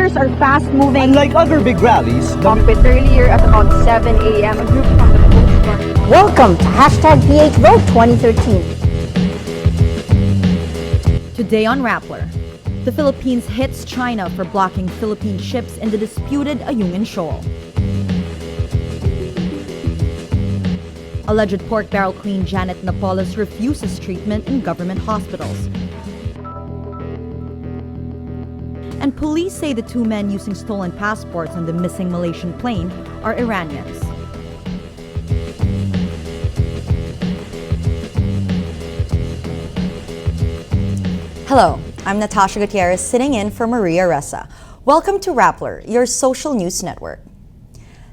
protesters are fast-moving. Unlike other big rallies, A bit earlier at about 7 a.m., a group from the Coast Guard. Welcome to #PHVote 2013. Today on Rappler, the Philippines hits China for blocking Philippine ships in the disputed Ayungin Shoal. Alleged pork barrel queen Jaene Zaplan refuses treatment in government hospitals. And police say the two men using stolen passports on the missing Malaysian plane are Iranians. Hello, I'm Natasha Gutierrez sitting in for Maria Ressa. Welcome to Rappler, your social news network.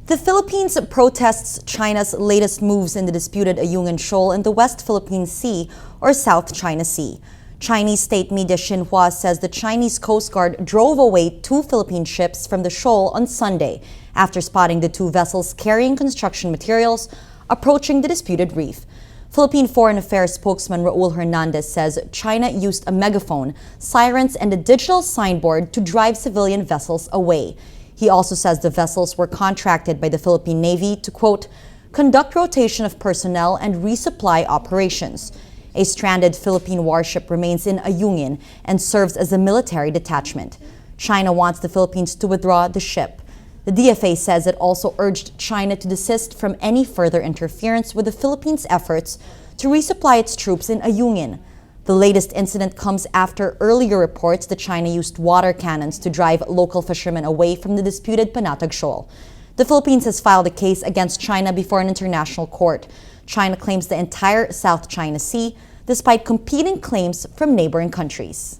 The Philippines protests China's latest moves in the disputed Ayungin Shoal in the West Philippine Sea or South China Sea. Chinese state media Xinhua says the Chinese Coast Guard drove away two Philippine ships from the shoal on Sunday after spotting the two vessels carrying construction materials approaching the disputed reef. Philippine Foreign Affairs spokesman Raul Hernandez says China used a megaphone, sirens, and a digital signboard to drive civilian vessels away. He also says the vessels were contracted by the Philippine Navy to, quote, conduct rotation of personnel and resupply operations. A stranded Philippine warship remains in Ayungin and serves as a military detachment. China wants the Philippines to withdraw the ship. The DFA says it also urged China to desist from any further interference with the Philippines' efforts to resupply its troops in Ayungin. The latest incident comes after earlier reports that China used water cannons to drive local fishermen away from the disputed Panatag Shoal. The Philippines has filed a case against China before an international court. China claims the entire South China Sea, despite competing claims from neighboring countries.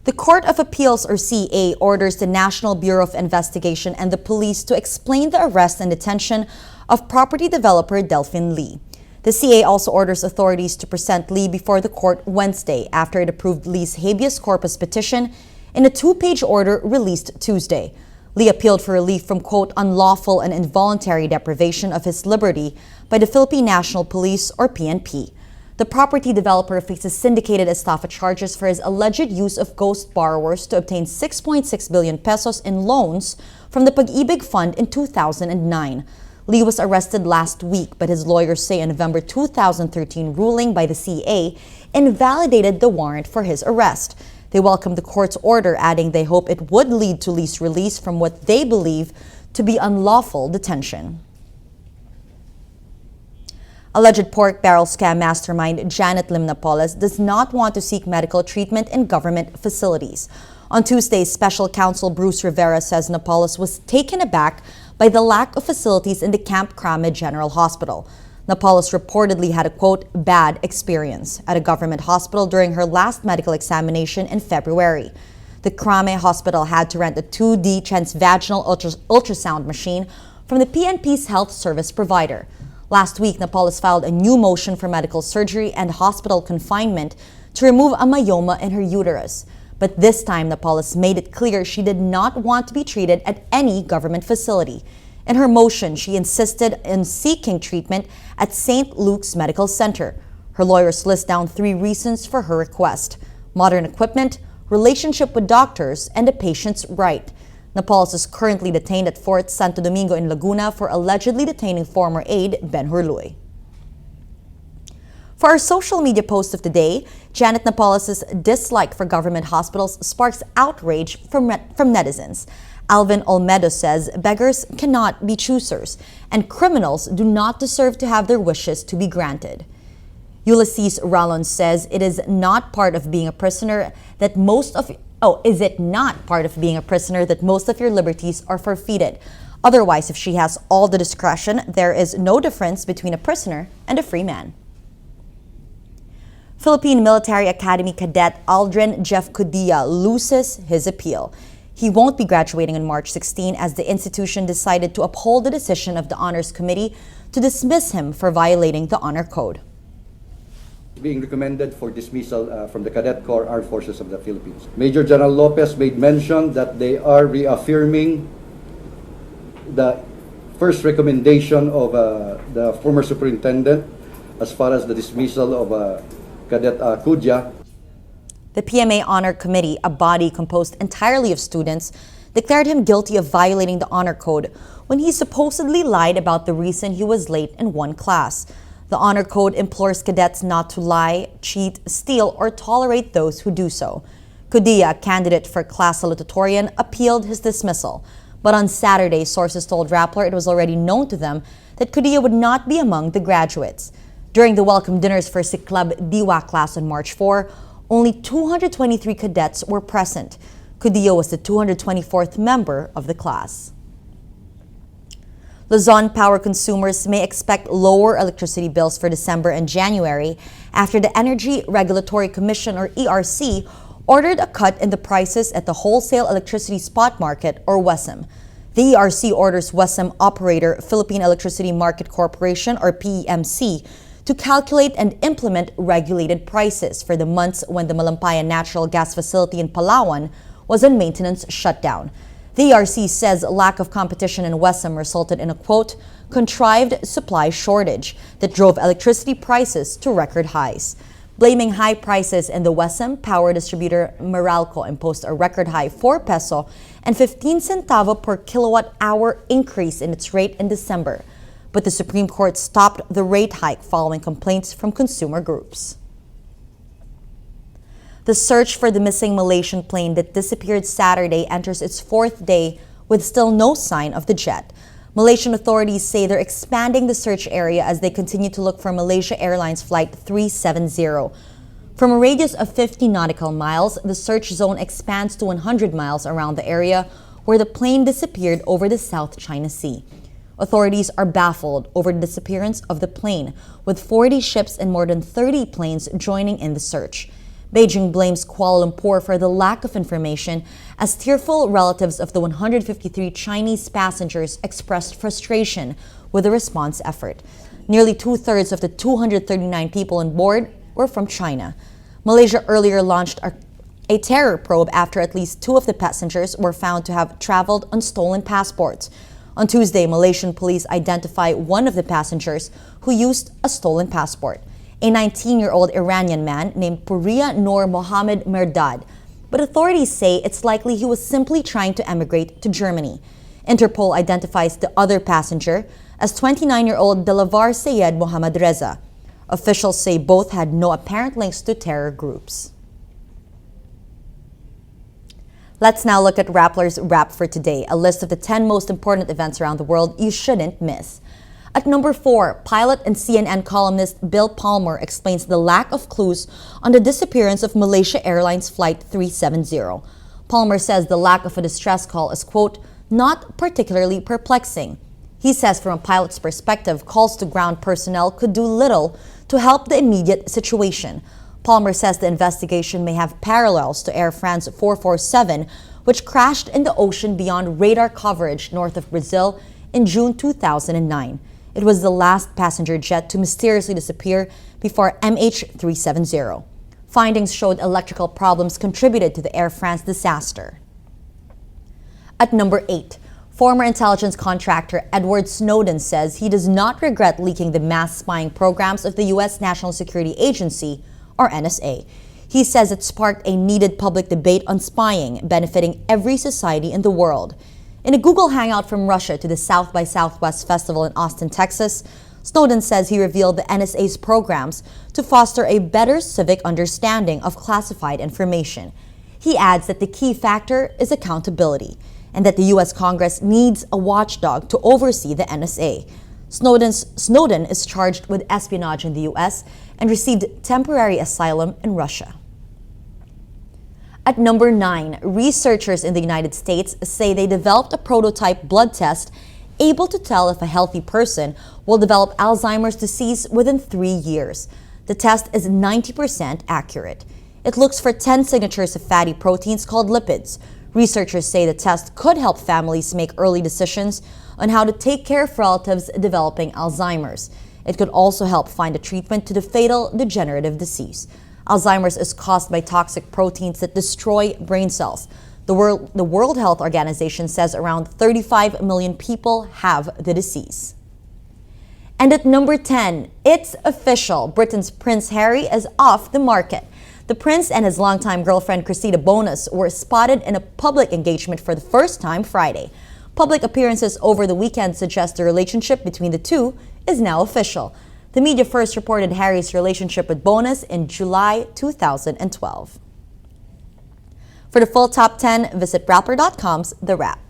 The Court of Appeals, or CA, orders the National Bureau of Investigation and the police to explain the arrest and detention of property developer Delphine Lee. The CA also orders authorities to present Lee before the court Wednesday after it approved Lee's habeas corpus petition in a two-page order released Tuesday. Lee appealed for relief from, quote, unlawful and involuntary deprivation of his liberty by the Philippine National Police, or PNP. The property developer faces syndicated estafa charges for his alleged use of ghost borrowers to obtain 6.6 billion pesos in loans from the Pag-ibig Fund in 2009. Lee was arrested last week, but his lawyers say a November 2013 ruling by the CA invalidated the warrant for his arrest. They welcomed the court's order, adding they hope it would lead to Lee's release from what they believe to be unlawful detention. Alleged pork barrel scam mastermind Janet Lim-Napoles does not want to seek medical treatment in government facilities. On Tuesday, Special Counsel Bruce Rivera says Napoles was taken aback by the lack of facilities in the Camp Crame General Hospital. Napoles reportedly had a, quote, bad experience at a government hospital during her last medical examination in February. The Crame Hospital had to rent a 2D transvaginal ultrasound machine from the PNP's health service provider. Last week, Napoles filed a new motion for medical surgery and hospital confinement to remove a myoma in her uterus. But this time, Napoles made it clear she did not want to be treated at any government facility. In her motion, she insisted in seeking treatment at St. Luke's Medical Center. Her lawyers list down 3 reasons for her request: modern equipment, relationship with doctors, and a patient's right. Napoles is currently detained at Fort Santo Domingo in Laguna for allegedly detaining former aide Ben Hurluy. For our social media post of the day, Janet Napoles' dislike for government hospitals sparks outrage from netizens. Alvin Aledo says beggars cannot be choosers, and criminals do not deserve to have their wishes to be granted. Ulysses Ralon says it is not part of being a prisoner that most of your liberties are forfeited. Otherwise, if she has all the discretion, there is no difference between a prisoner and a free man. Philippine Military Academy cadet Aldrin Jeff Cudilla loses his appeal. He won't be graduating on March 16 as the institution decided to uphold the decision of the Honors Committee to dismiss him for violating the Honor Code. Being recommended for dismissal from the Cadet Corps Armed Forces of the Philippines. Major General Lopez made mention that they are reaffirming the first recommendation of the former superintendent as far as the dismissal of Cadet Cudilla. The PMA Honor Committee, a body composed entirely of students, declared him guilty of violating the honor code when he supposedly lied about the reason he was late in one class. The honor code implores cadets not to lie, cheat, steal, or tolerate those who do so. Cudilla, a candidate for class salutatorian, appealed his dismissal. But on Saturday, sources told Rappler it was already known to them that Cudilla would not be among the graduates. During the welcome dinners for Siklab Diwa class on March 4, only 223 cadets were present. Cudilla was the 224th member of the class. Luzon power consumers may expect lower electricity bills for December and January after the Energy Regulatory Commission, or ERC, ordered a cut in the prices at the wholesale electricity spot market, or WESM. The ERC orders WESM operator Philippine Electricity Market Corporation, or PEMC, to calculate and implement regulated prices for the months when the Malampayan natural gas facility in Palawan was on maintenance shutdown. The ERC says lack of competition in WESM resulted in a, quote, contrived supply shortage that drove electricity prices to record highs. Blaming high prices in the WESM, power distributor Meralco imposed a record high 4 peso and 15 centavo per kilowatt hour increase in its rate in December. But the Supreme Court stopped the rate hike following complaints from consumer groups. The search for the missing Malaysian plane that disappeared Saturday enters its 4th day with still no sign of the jet. Malaysian authorities say they're expanding the search area as they continue to look for Malaysia Airlines Flight 370. From a radius of 50 nautical miles, the search zone expands to 100 miles around the area where the plane disappeared over the South China Sea. Authorities are baffled over the disappearance of the plane, with 40 ships and more than 30 planes joining in the search. Beijing blames Kuala Lumpur for the lack of information as tearful relatives of the 153 Chinese passengers expressed frustration with the response effort. Nearly 2/3 of the 239 people on board were from China. Malaysia earlier launched a terror probe after at least 2 of the passengers were found to have traveled on stolen passports. On Tuesday, Malaysian police identified one of the passengers who used a stolen passport, a 19-year-old Iranian man named Puria Noor Mohammed Merdad, but authorities say it's likely he was simply trying to emigrate to Germany. Interpol identifies the other passenger as 29-year-old Delavar Sayed Mohammad Reza. Officials say both had no apparent links to terror groups. Let's now look at Rappler's Wrap for today, a list of the 10 most important events around the world you shouldn't miss. At number 4, pilot and CNN columnist Bill Palmer explains the lack of clues on the disappearance of Malaysia Airlines Flight 370. Palmer says the lack of a distress call is, quote, not particularly perplexing. He says from a pilot's perspective, calls to ground personnel could do little to help the immediate situation. Palmer says the investigation may have parallels to Air France 447, which crashed in the ocean beyond radar coverage north of Brazil in June 2009. It was the last passenger jet to mysteriously disappear before MH370. Findings showed electrical problems contributed to the Air France disaster. At number 8, former intelligence contractor Edward Snowden says he does not regret leaking the mass spying programs of the U.S. National Security Agency, or NSA. He says it sparked a needed public debate on spying, benefiting every society in the world. In a Google Hangout from Russia to the South by Southwest Festival in Austin, Texas, Snowden says he revealed the NSA's programs to foster a better civic understanding of classified information. He adds that the key factor is accountability and that the U.S. Congress needs a watchdog to oversee the NSA. Snowden is charged with espionage in the U.S. and received temporary asylum in Russia. At number 9, researchers in the United States say they developed a prototype blood test able to tell if a healthy person will develop Alzheimer's disease within 3 years. The test is 90% accurate. It looks for 10 signatures of fatty proteins called lipids. Researchers say the test could help families make early decisions on how to take care of relatives developing Alzheimer's. It could also help find a treatment to the fatal degenerative disease. Alzheimer's is caused by toxic proteins that destroy brain cells. The World Health Organization says around 35 million people have the disease. And at number 10, it's official. Britain's Prince Harry is off the market. The prince and his longtime girlfriend Cristina Bonas were spotted in a public engagement for the first time Friday. Public appearances over the weekend suggest the relationship between the two is now official. The media first reported Harry's relationship with Bonas in July 2012. For the full top 10, visit Rappler.com's The Wrap.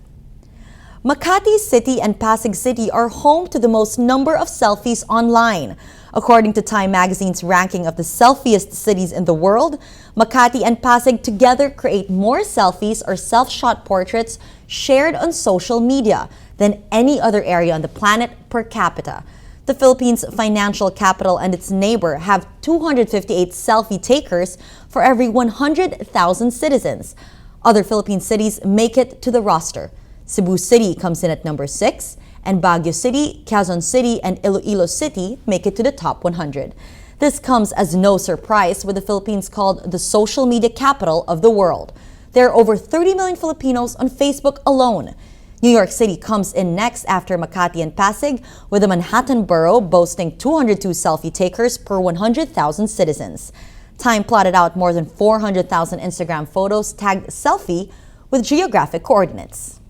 Makati City and Pasig City are home to the most number of selfies online. According to Time Magazine's ranking of the selfiest cities in the world, Makati and Pasig together create more selfies or self-shot portraits shared on social media than any other area on the planet per capita. The Philippines' financial capital and its neighbor have 258 selfie takers for every 100,000 citizens. Other Philippine cities make it to the roster. Cebu City comes in at number 6, and Baguio City, Quezon City, and Iloilo City make it to the top 100. This comes as no surprise with the Philippines called the social media capital of the world. There are over 30 million Filipinos on Facebook alone. New York City comes in next after Makati and Pasig, with the Manhattan borough boasting 202 selfie takers per 100,000 citizens. Time plotted out more than 400,000 Instagram photos tagged selfie with geographic coordinates.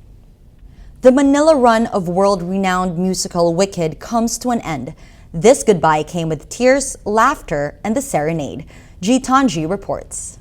The Manila run of world-renowned musical Wicked comes to an end. This goodbye came with tears, laughter, and the serenade. G. Tanji reports.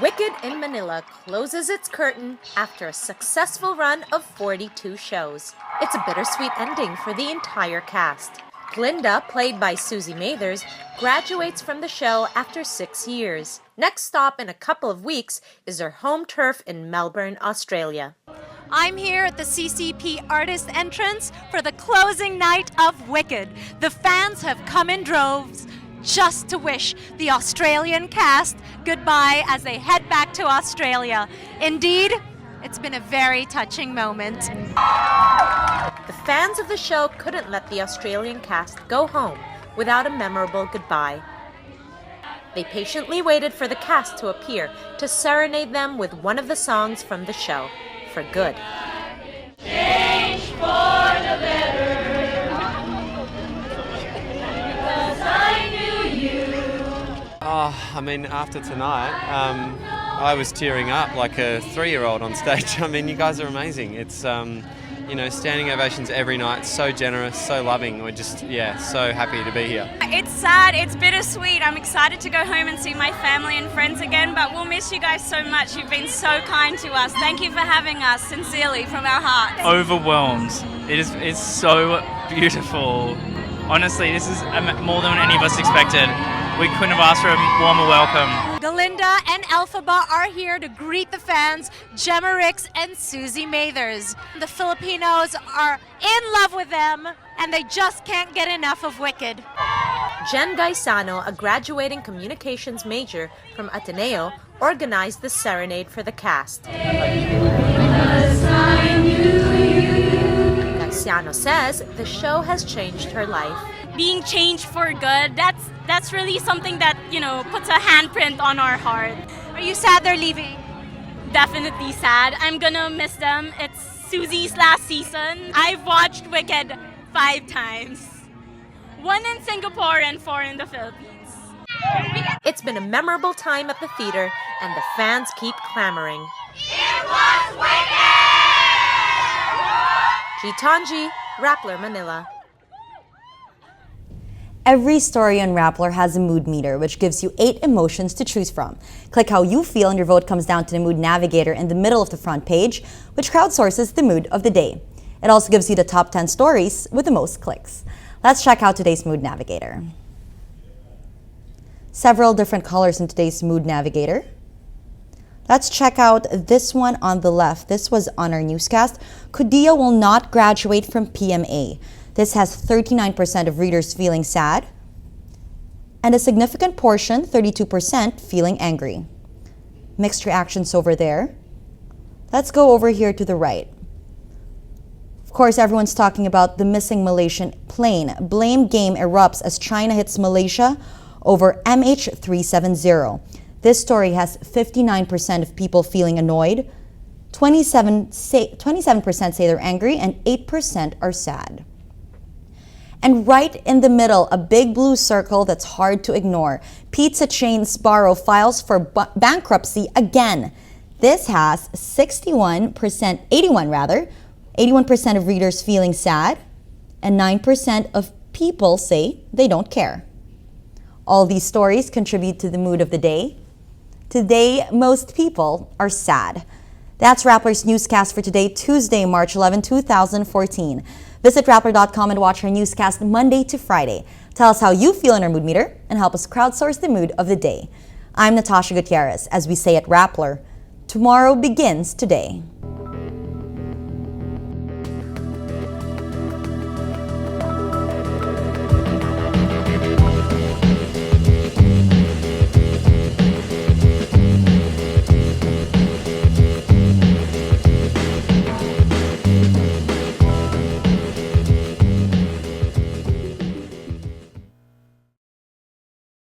Wicked in Manila closes its curtain after a successful run of 42 shows. It's a bittersweet ending for the entire cast. Glinda, played by Susie Mathers, graduates from the show after 6 years. Next stop in a couple of weeks is her home turf in Melbourne, Australia. I'm here at the CCP Artist Entrance for the closing night of Wicked. The fans have come in droves just to wish the Australian cast goodbye as they head back to Australia. Indeed, it's been a very touching moment. The fans of the show couldn't let the Australian cast go home without a memorable goodbye. They patiently waited for the cast to appear to serenade them with one of the songs from the show, for good. Change for the better, because I knew you. I mean, after tonight, I was tearing up like a 3-year-old on stage. I mean, you guys are amazing. It's, you know, standing ovations every night, so generous, so loving. We're just, so happy to be here. It's sad, it's bittersweet. I'm excited to go home and see my family and friends again, but we'll miss you guys so much. You've been so kind to us. Thank you for having us, sincerely, from our hearts. Overwhelmed. It's so beautiful. Honestly, this is more than any of us expected. We couldn't have asked for a warmer welcome. Galinda and Elphaba are here to greet the fans, Gemma Ricks and Susie Mathers. The Filipinos are in love with them, and they just can't get enough of Wicked. Jen Gaisano, a graduating communications major from Ateneo, organized the serenade for the cast. Gaisano says the show has changed her life. Being changed for good, that's really something that, you know, puts a handprint on our heart. Are you sad they're leaving? Definitely sad. I'm gonna miss them. It's Susie's last season. I've watched Wicked 5 times. 1 in Singapore and 4 in the Philippines. It's been a memorable time at the theater, and the fans keep clamoring. It was Wicked! Gitanji, Rappler, Manila. Every story on Rappler has a mood meter, which gives you 8 emotions to choose from. Click how you feel and your vote comes down to the Mood Navigator in the middle of the front page, which crowdsources the mood of the day. It also gives you the top 10 stories with the most clicks. Let's check out today's Mood Navigator. Several different colors in today's Mood Navigator. Let's check out this one on the left. This was on our newscast. Kudia will not graduate from PMA. This has 39% of readers feeling sad, and a significant portion, 32%, feeling angry. Mixed reactions over there. Let's go over here to the right. Of course, everyone's talking about the missing Malaysian plane. Blame game erupts as China hits Malaysia over MH370. This story has 59% of people feeling annoyed, 27% say they're angry, and 8% are sad. And right in the middle, a big blue circle that's hard to ignore. Pizza chain Sbarro files for bankruptcy again. This has 81% of readers feeling sad, and 9% of people say they don't care. All these stories contribute to the mood of the day. Today, most people are sad. That's Rappler's newscast for today, Tuesday, March 11, 2014. Visit Rappler.com and watch our newscast Monday to Friday. Tell us how you feel in our mood meter and help us crowdsource the mood of the day. I'm Natasha Gutierrez. As we say at Rappler, tomorrow begins today.